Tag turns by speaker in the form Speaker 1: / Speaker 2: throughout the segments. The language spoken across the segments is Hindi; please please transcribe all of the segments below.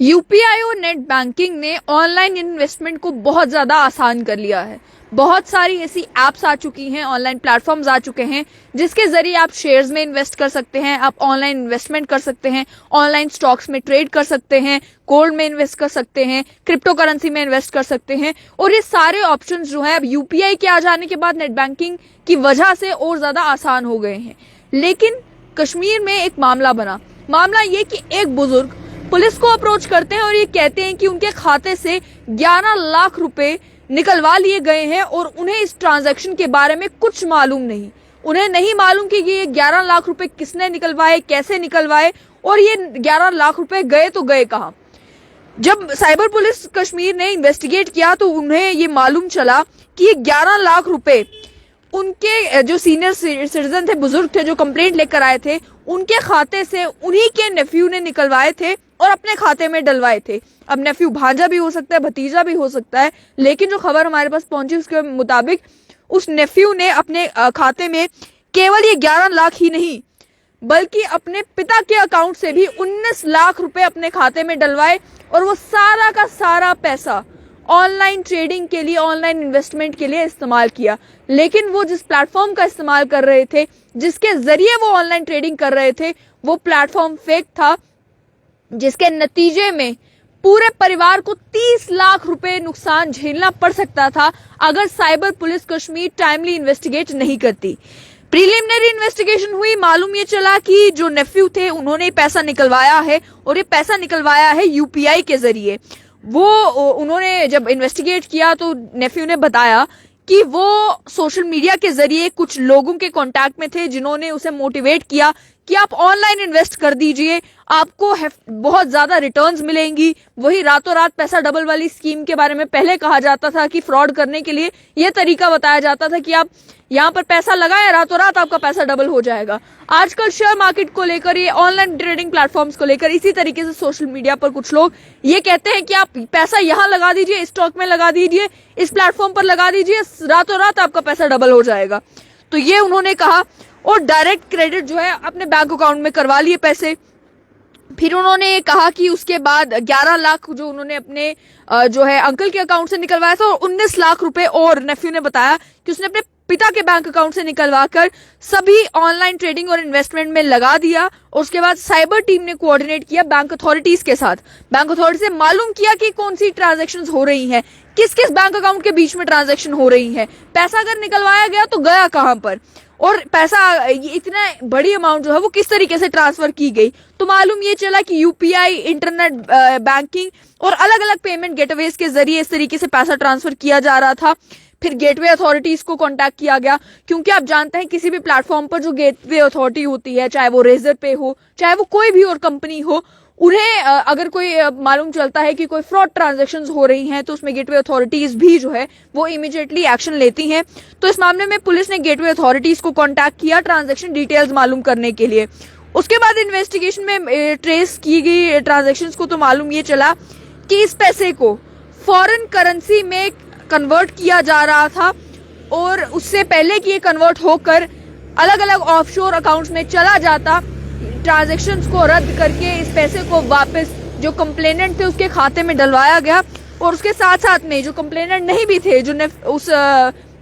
Speaker 1: यूपीआई और नेट बैंकिंग ने ऑनलाइन इन्वेस्टमेंट को बहुत ज्यादा आसान कर लिया है। बहुत सारी ऐसी एप्स आ चुकी हैं, ऑनलाइन प्लेटफॉर्म्स आ चुके हैं जिसके जरिए आप शेयर्स में इन्वेस्ट कर सकते हैं, आप ऑनलाइन इन्वेस्टमेंट कर सकते हैं, ऑनलाइन स्टॉक्स में ट्रेड कर सकते हैं, गोल्ड में इन्वेस्ट कर सकते हैं, क्रिप्टो करेंसी में इन्वेस्ट कर सकते हैं। और ये सारे ऑप्शंस जो है अब यूपीआई के आ जाने के बाद नेट बैंकिंग की वजह से और ज्यादा आसान हो गए हैं। लेकिन कश्मीर में एक मामला ये कि एक बुजुर्ग पुलिस को अप्रोच करते हैं और ये कहते हैं कि उनके खाते से 11 लाख रुपए निकलवा लिए गए हैं और उन्हें इस ट्रांजैक्शन के बारे में कुछ मालूम नहीं। उन्हें नहीं मालूम कि ये 11 लाख रुपए किसने निकलवाए, कैसे निकलवाए और ये 11 लाख रुपए गए तो गए कहाँ। जब साइबर पुलिस कश्मीर ने इन्वेस्टिगेट किया तो उन्हें ये मालूम चला कि ये 11 लाख रुपए उनके जो सीनियर सिटीजन थे, बुजुर्ग थे जो कंप्लेंट लेकर आए थे, उनके खाते से उन्हीं के नेफ्यू ने निकलवाए थे और अपने खाते में डलवाए थे। अब नेफ्यू भांजा भी हो सकता है, भतीजा भी हो सकता है, लेकिन जो खबर हमारे पास पहुंची उसके मुताबिक उस नेफ्यू ने अपने खाते में केवल ये 11 लाख ही नहीं बल्कि अपने पिता के अकाउंट से भी 19 लाख रुपए अपने खाते में डलवाए और वो सारा का सारा पैसा ऑनलाइन ट्रेडिंग के लिए, ऑनलाइन इन्वेस्टमेंट के लिए इस्तेमाल किया। लेकिन वो जिस प्लेटफॉर्म का इस्तेमाल कर रहे थे, जिसके जरिए वो ऑनलाइन ट्रेडिंग कर रहे थे, वो प्लेटफॉर्म फेक था, जिसके नतीजे में पूरे परिवार को 30 लाख रुपए नुकसान झेलना पड़ सकता था अगर cyber police Kashmir timely investigate नहीं करती। प्रीलिमिनरी इन्वेस्टिगेशन हुई, मालूम ये चला कि जो नेफ्यू थे उन्होंने पैसा निकलवाया है और ये पैसा निकलवाया है यूपीआई के जरिए। उन्होंने जब इन्वेस्टिगेट किया तो नेफ्यू ने बताया कि वो सोशल मीडिया के जरिए कुछ लोगों के कांटेक्ट में थे जिन्होंने उसे मोटिवेट किया कि आप ऑनलाइन इन्वेस्ट कर दीजिए, आपको बहुत ज्यादा रिटर्न्स मिलेंगी। वही रातों रात पैसा डबल वाली स्कीम के बारे में पहले कहा जाता था कि फ्रॉड करने के लिए यह तरीका बताया जाता था कि आप यहाँ पर पैसा लगाएं, रातों रात आपका पैसा डबल हो जाएगा। आजकल शेयर मार्केट को लेकर, ये ऑनलाइन ट्रेडिंग प्लेटफॉर्म्स को लेकर इसी तरीके से सोशल मीडिया पर कुछ लोग ये कहते हैं कि आप पैसा यहाँ लगा दीजिए, स्टॉक में लगा दीजिए, इस प्लेटफॉर्म पर लगा दीजिए, रातों रात आपका पैसा डबल हो जाएगा। तो ये उन्होंने कहा और डायरेक्ट क्रेडिट जो है अपने बैंक अकाउंट में करवा लिए पैसे। फिर उन्होंने कहा कि उसके बाद 11 लाख जो उन्होंने अपने जो है अंकल के अकाउंट से निकलवाया था और 19 लाख रुपए और नेफ्यू ने बताया कि उसने अपने पिता के बैंक अकाउंट से निकलवाकर सभी ऑनलाइन ट्रेडिंग और इन्वेस्टमेंट में लगा दिया। और उसके बाद साइबर टीम ने कोऑर्डिनेट किया बैंक अथॉरिटीज के साथ, बैंक अथॉरिटी से मालूम किया कि कौन सी ट्रांजैक्शंस हो रही हैं, किस किस बैंक अकाउंट के बीच में ट्रांजैक्शन हो रही है, पैसा अगर निकलवाया गया तो गया कहां पर, और पैसा इतना बड़ी अमाउंट जो है वो किस तरीके से ट्रांसफर की गई। तो मालूम ये चला कि यूपीआई, इंटरनेट बैंकिंग और अलग अलग पेमेंट गेटवेज के जरिए इस तरीके से पैसा ट्रांसफर किया जा रहा था। फिर गेटवे अथॉरिटीज को कांटेक्ट किया गया, क्योंकि आप जानते हैं किसी भी प्लेटफॉर्म पर जो गेटवे अथॉरिटी होती है, चाहे वो रेजर पे हो, चाहे वो कोई भी और कंपनी हो, उन्हें अगर कोई मालूम चलता है कि कोई फ्रॉड ट्रांजैक्शंस हो रही हैं तो उसमें गेटवे अथॉरिटीज भी जो है वो इमीडिएटली एक्शन लेती हैं। तो इस मामले में पुलिस ने गेटवे अथॉरिटीज को कांटेक्ट किया ट्रांजैक्शन डिटेल्स मालूम करने के लिए। उसके बाद इन्वेस्टिगेशन में ट्रेस की गई ट्रांजैक्शंस को तो मालूम ये चला कि इस पैसे को फॉरेन करेंसी में कन्वर्ट किया जा रहा था और उससे पहले कि ये कन्वर्ट होकर अलग अलग ऑफशोर अकाउंट्स में चला जाता, ट्रांजैक्शंस को रद्द करके इस पैसे को वापस जो कंप्लेनेंट थे उसके खाते में डलवाया गया। और उसके साथ साथ में जो कंप्लेनेंट नहीं भी थे, जो उस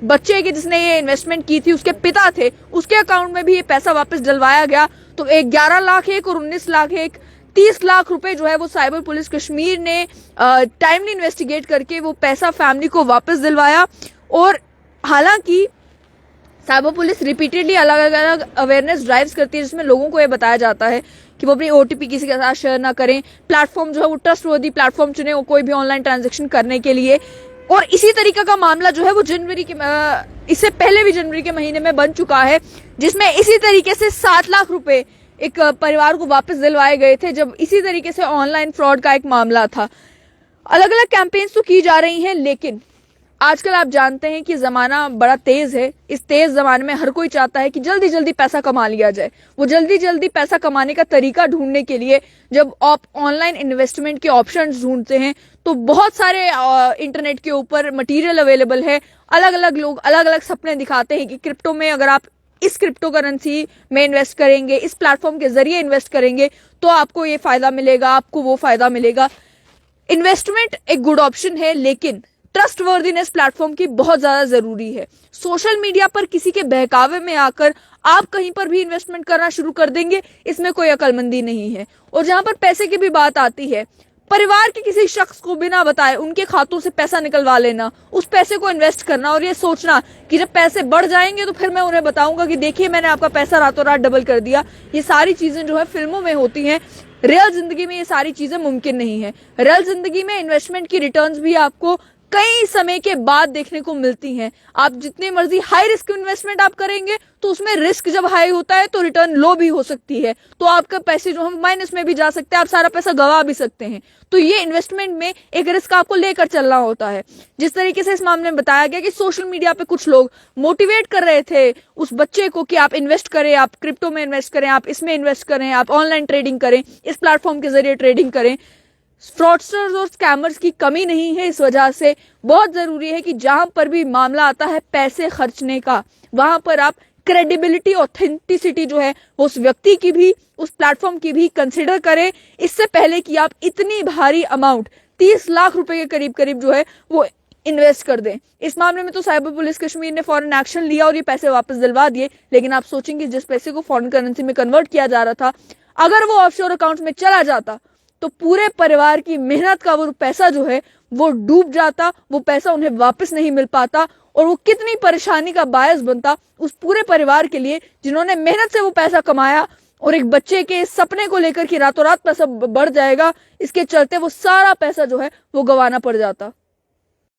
Speaker 1: बच्चे के जिसने ये इन्वेस्टमेंट की थी उसके पिता थे, उसके अकाउंट में भी ये पैसा वापस डलवाया गया। तो 11 लाख एक और 19 लाख एक, 30 लाख रुपए जो है वो साइबर पुलिस कश्मीर ने टाइमली इन्वेस्टिगेट करके वो पैसा फैमिली को वापस दिलवाया। और हालांकि साइबर पुलिस रिपीटेडली अलग अलग अवेयरनेस ड्राइव्स करती है जिसमें लोगों को ये बताया जाता है कि वो अपनी ओटीपी किसी के साथ शेयर ना करें, प्लेटफॉर्म जो है वो ट्रस्टवर्दी प्लेटफॉर्म चुने वो कोई भी ऑनलाइन ट्रांजैक्शन करने के लिए। और इसी तरीके का मामला जो है वो इससे पहले भी जनवरी के महीने में बन चुका है, जिसमें इसी तरीके से 7 लाख रुपए एक परिवार को वापस दिलवाए गए थे, जब इसी तरीके से ऑनलाइन फ्रॉड का एक मामला था। अलग अलग कैंपेन्स तो की जा रही हैं, लेकिन आजकल आप जानते हैं कि जमाना बड़ा तेज है। इस तेज जमाने में हर कोई चाहता है कि जल्दी जल्दी पैसा कमा लिया जाए। वो जल्दी जल्दी पैसा कमाने का तरीका ढूंढने के लिए जब आप ऑनलाइन इन्वेस्टमेंट के ऑप्शंस ढूंढते हैं तो बहुत सारे इंटरनेट के ऊपर मटेरियल अवेलेबल है। अलग अलग लोग अलग अलग सपने दिखाते हैं कि क्रिप्टो में अगर आप इस क्रिप्टो करेंसी में इन्वेस्ट करेंगे, इस प्लेटफॉर्म के जरिए इन्वेस्ट करेंगे तो आपको ये फायदा मिलेगा, आपको वो फायदा मिलेगा। इन्वेस्टमेंट एक गुड ऑप्शन है, लेकिन ट्रस्ट वर्दीनेस प्लेटफॉर्म की बहुत ज्यादा जरूरी है। सोशल मीडिया पर किसी के बहकावे में आकर आप कहीं पर भी इन्वेस्टमेंट करना शुरू कर देंगे, इसमें कोई अकलमंदी नहीं है। और जहां पर पैसे की भी बात आती है, परिवार के किसी शख्स को बिना बताए उनके खातों से पैसा निकलवा लेना, उस पैसे को इन्वेस्ट करना और ये सोचना कि जब पैसे बढ़ जाएंगे तो फिर मैं उन्हें बताऊंगा कि देखिए मैंने आपका पैसा रातों रात डबल कर दिया। ये सारी चीजें जो है फिल्मों में होती हैं, रियल जिंदगी में ये सारी चीजें मुमकिन नहीं है। रियल जिंदगी में इन्वेस्टमेंट की रिटर्न्स भी आपको कई समय के बाद देखने को मिलती हैं। आप जितनी मर्जी हाई रिस्क इन्वेस्टमेंट आप करेंगे तो उसमें रिस्क जब हाई होता है तो रिटर्न लो भी हो सकती है, तो आपके पैसे जो हम माइनस में भी जा सकते हैं, आप सारा पैसा गवा भी सकते हैं। तो ये इन्वेस्टमेंट में एक रिस्क आपको लेकर चलना होता है। जिस तरीके से इस मामले में बताया गया कि सोशल मीडिया पे कुछ लोग मोटिवेट कर रहे थे उस बच्चे को कि आप इन्वेस्ट करें, आप क्रिप्टो में इन्वेस्ट करें, आप इसमें इन्वेस्ट करें, आप ऑनलाइन ट्रेडिंग करें, इस प्लेटफॉर्म के जरिए ट्रेडिंग करें। फ्रॉडस्टर्स और स्कैमर्स की कमी नहीं है। इस वजह से बहुत जरूरी है कि जहां पर भी मामला आता है पैसे खर्चने का, वहां पर आप क्रेडिबिलिटी, ऑथेंटिसिटी जो है वो उस व्यक्ति की भी, उस प्लेटफॉर्म की भी कंसिडर करें, इससे पहले कि आप इतनी भारी अमाउंट 30 लाख रुपए के करीब करीब जो है वो इन्वेस्ट कर दें। इस मामले में तो साइबर पुलिस कश्मीर ने फौरन एक्शन लिया और ये पैसे वापस दिलवा दिए। लेकिन आप सोचेंगे जिस पैसे को फॉरेन करेंसी में कन्वर्ट किया जा रहा था, अगर वो ऑफशोर अकाउंट में चला जाता तो पूरे परिवार की मेहनत का वो पैसा जो है वो डूब जाता, वो पैसा उन्हें वापस नहीं मिल पाता और वो कितनी परेशानी का बायस बनता उस पूरे परिवार के लिए जिन्होंने मेहनत से वो पैसा कमाया। और एक बच्चे के सपने को लेकर कि रातों रात पैसा बढ़ जाएगा, इसके चलते वो सारा पैसा जो है वो गंवाना पड़ जाता।